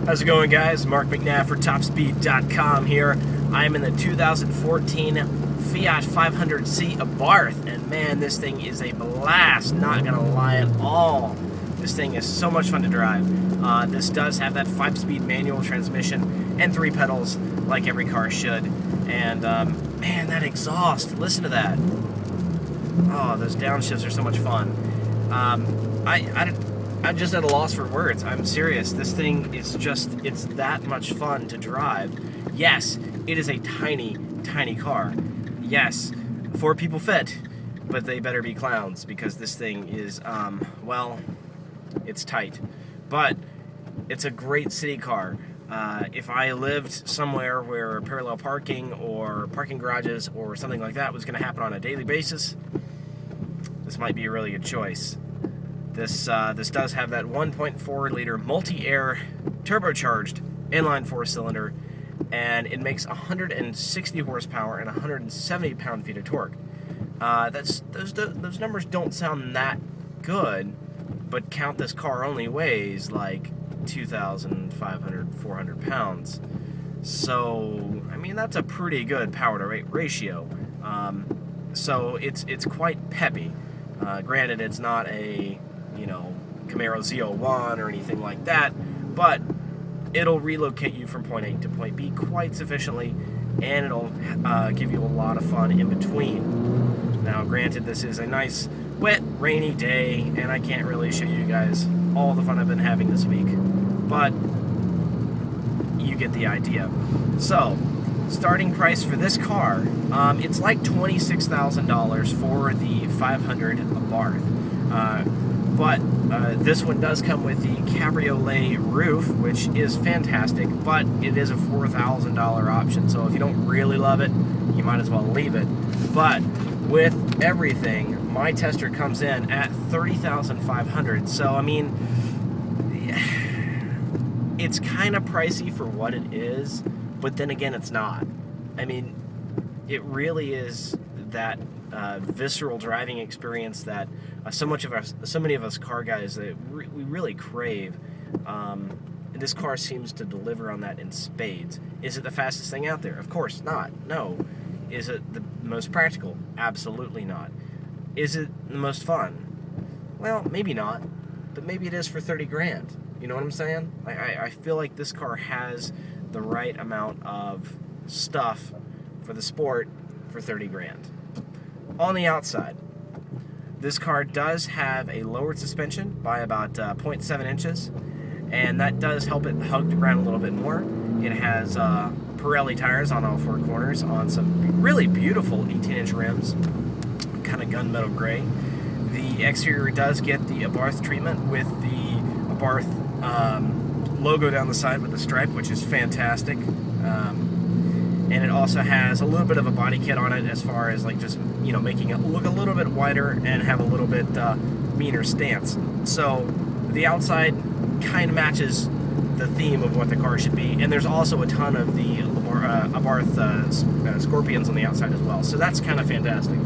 How's it going, guys? Mark McNabb for TopSpeed.com here. I'm in the 2014 Fiat 500C Abarth, and man, this thing is a blast, not gonna lie at all. This thing is so much fun to drive. This does have that 5-speed manual transmission and 3 pedals like every car should. And man, that exhaust, listen to that. Oh, those downshifts are so much fun. I'm just at a loss for words. I'm serious. This thing is just, it's that much fun to drive. Yes, it is a tiny, tiny car. Yes, 4 people fit, but they better be clowns because this thing is, well, it's tight. But it's a great city car. If I lived somewhere where parallel parking or parking garages or something like that was going to happen on a daily basis, this might be a really good choice. This does have that 1.4-liter multi-air turbocharged inline 4-cylinder, and it makes 160 horsepower and 170 pound-feet of torque. Those numbers don't sound that good, but count this car only weighs like 2,500, 400 pounds. So, I mean, that's a pretty good power-to-weight ratio. So it's quite peppy. Granted, it's not a Camaro Z01 or anything like that, but it'll relocate you from point A to point B quite sufficiently, and it'll give you a lot of fun in between. Now, granted, this is a nice, wet, rainy day, and I can't really show you guys all the fun I've been having this week, but you get the idea. So, starting price for this car, it's like $26,000 for the 500 Abarth. But this one does come with the cabriolet roof, which is fantastic, but it is a $4,000 option, so if you don't really love it, you might as well leave it. But with everything, my tester comes in at $30,500, so I mean, it's kind of pricey for what it is, but then again, it's not. I mean, it really is that visceral driving experience that so many of us car guys that we really crave. This car seems to deliver on that in spades. Is it the fastest thing out there? Of course not. No. Is it the most practical? Absolutely not. Is it the most fun? Well, maybe not, but maybe it is for 30 grand. You know what I'm saying? I feel like this car has the right amount of stuff for the sport for 30 grand. On the outside, this car does have a lowered suspension by about 0.7 inches, and that does help it hug the ground a little bit more. It has Pirelli tires on all 4 corners on some really beautiful 18-inch rims, kind of gunmetal gray. The exterior does get the Abarth treatment with the Abarth logo down the side with the stripe, which is fantastic. And it also has a little bit of a body kit on it as far as like just, making it look a little bit wider and have a little bit meaner stance. So the outside kind of matches the theme of what the car should be. And there's also a ton of the Abarth Scorpions on the outside as well. So that's kind of fantastic.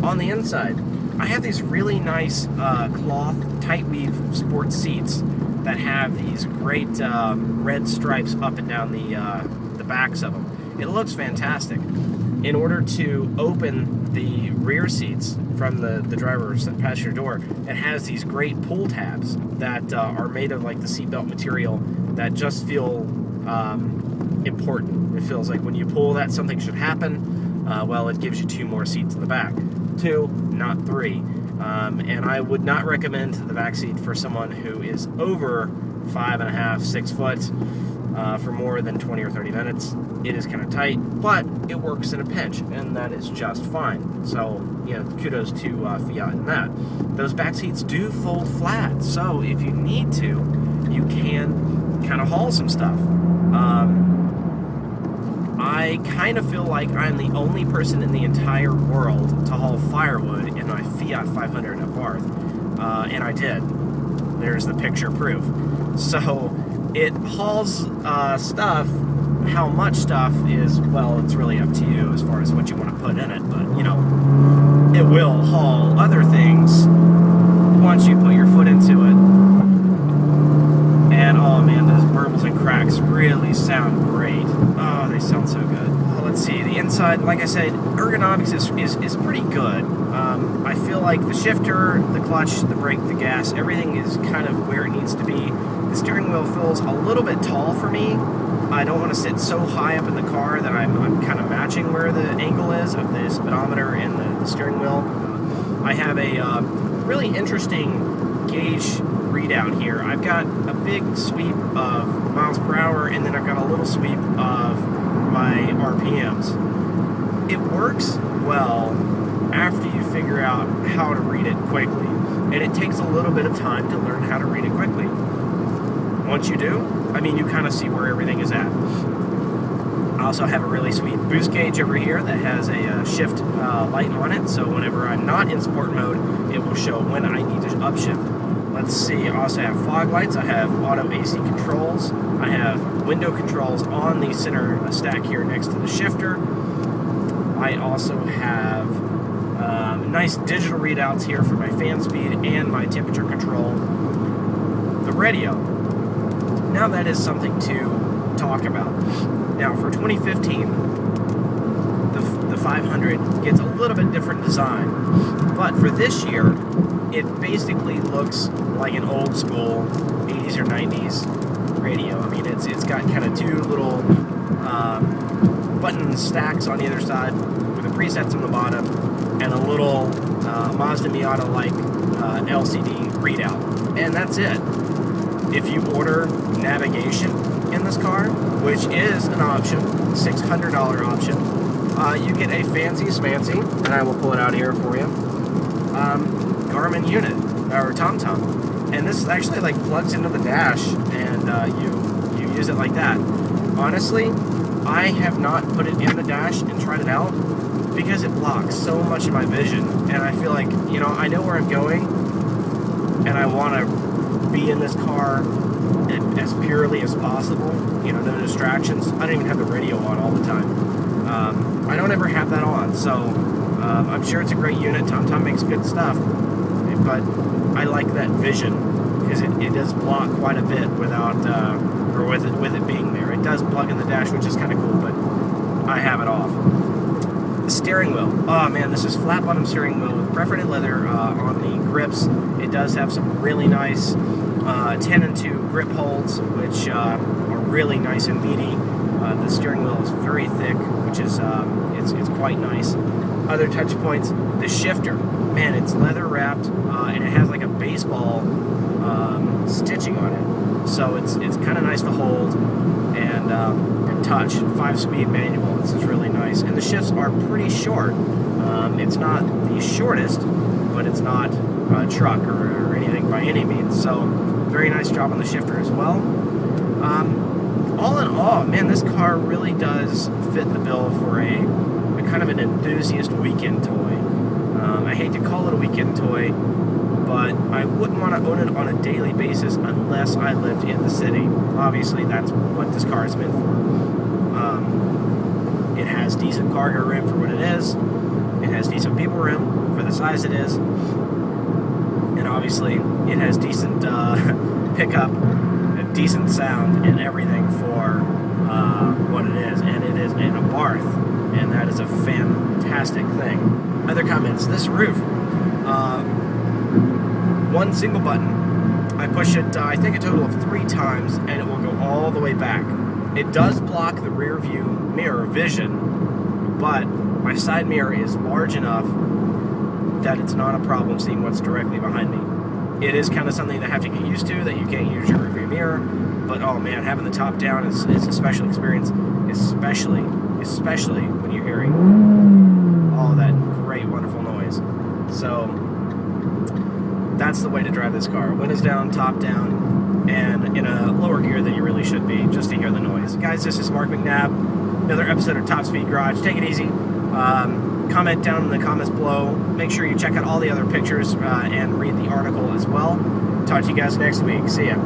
On the inside, I have these really nice cloth tight weave sport seats that have these great red stripes up and down the backs of them. It looks fantastic. In order to open the rear seats from the driver's passenger door, it has these great pull tabs that are made of like the seatbelt material that just feel important. It feels like when you pull that, something should happen. Well, it gives you 2 more seats in the back. 2, not 3. And I would not recommend the back seat for someone who is over 5.5, 6 foot for more than 20 or 30 minutes. It is kind of tight, but it works in a pinch, and that is just fine. So, kudos to Fiat in that. Those back seats do fold flat, so if you need to, you can kind of haul some stuff. I kind of feel like I'm the only person in the entire world to haul firewood in my Fiat 500 Abarth, and I did. There's the picture proof. So it hauls stuff. How much stuff is, well, it's really up to you as far as what you want to put in it, but it will haul other things once you put your foot into it. And oh man, those burbles and cracks sound great. Oh, they sound so good. Oh, let's see, the inside, like I said, ergonomics is pretty good. I feel like the shifter, the clutch, the brake, the gas, everything is kind of where it needs to be. The steering wheel feels a little bit tall for me. I don't want to sit so high up in the car that I'm kind of matching where the angle is of the speedometer and the steering wheel. I have a really interesting gauge readout here. I've got a big sweep of miles per hour, and then I've got a little sweep of my RPMs. It works well after you figure out how to read it quickly, and it takes a little bit of time to learn how to read it quickly. Once you do, I mean, you kind of see where everything is at. I also have a really sweet boost gauge over here that has a shift light on it, so whenever I'm not in sport mode, it will show when I need to upshift. Let's see, I also have fog lights, I have auto AC controls, I have window controls on the center stack here next to the shifter. I also have nice digital readouts here for my fan speed and my temperature control. The radio. Now that is something to talk about. Now for 2015, the 500 gets a little bit different design, but for this year, it basically looks like an old school 80s or 90s radio. I mean, it's got kind of two little button stacks on either side with the presets on the bottom and a little Mazda Miata-like LCD readout. And that's it. If you order navigation in this car, which is an option, $600 option, you get a fancy smancy, and I will pull it out here for you, Garmin unit, or TomTom. And this actually like plugs into the dash, and you use it like that. Honestly, I have not put it in the dash and tried it out because it blocks so much of my vision, and I feel like, you know, I know where I'm going, and I want to be in this car as purely as possible, you know, no distractions. I don't even have the radio on all the time. I don't ever have that on, so I'm sure it's a great unit. TomTom makes good stuff, but I like that vision because it does block quite a bit without, or with it being there. It does plug in the dash, which is kind of cool, but I have it off. The steering wheel. Oh man, this is flat bottom steering wheel with perforated leather on the grips. It does have some really nice 10 and 2 grip holds, which are really nice and meaty. The steering wheel is very thick, which is it's quite nice. Other touch points, the shifter. Man, it's leather wrapped, and it has like a baseball stitching on it. So it's kind of nice to hold and touch. 5-speed manual. This is really nice. And the shifts are pretty short. It's not the shortest, but it's not a truck or anything by any means. So very nice job on the shifter as well. All in all, man, this car really does fit the bill for a kind of an enthusiast weekend toy. I hate to call it a weekend toy, but I wouldn't want to own it on a daily basis unless I lived in the city. Obviously, that's what this car is meant for. It has decent cargo room for what it is. It has decent people room for the size it is. And obviously, it has decent pickup, decent sound, and everything for what it is. And it is an Abarth, and that is a fantastic thing. Other comments, this roof, one single button. I push it, I think a total of 3 times, and it will go all the way back. It does block the rear view mirror vision, but my side mirror is large enough that it's not a problem seeing what's directly behind me. It is kind of something that I have to get used to, that you can't use your rear view mirror, but oh man, having the top down is a special experience, especially when you're hearing all that great, wonderful noise. So that's the way to drive this car. Windows down, top down, and in a lower gear than you really should be, just to hear the noise. Guys, this is Mark McNabb, another episode of Top Speed Garage. Take it easy. Comment down in the comments below. Make sure you check out all the other pictures and read the article as well. Talk to you guys next week. See ya.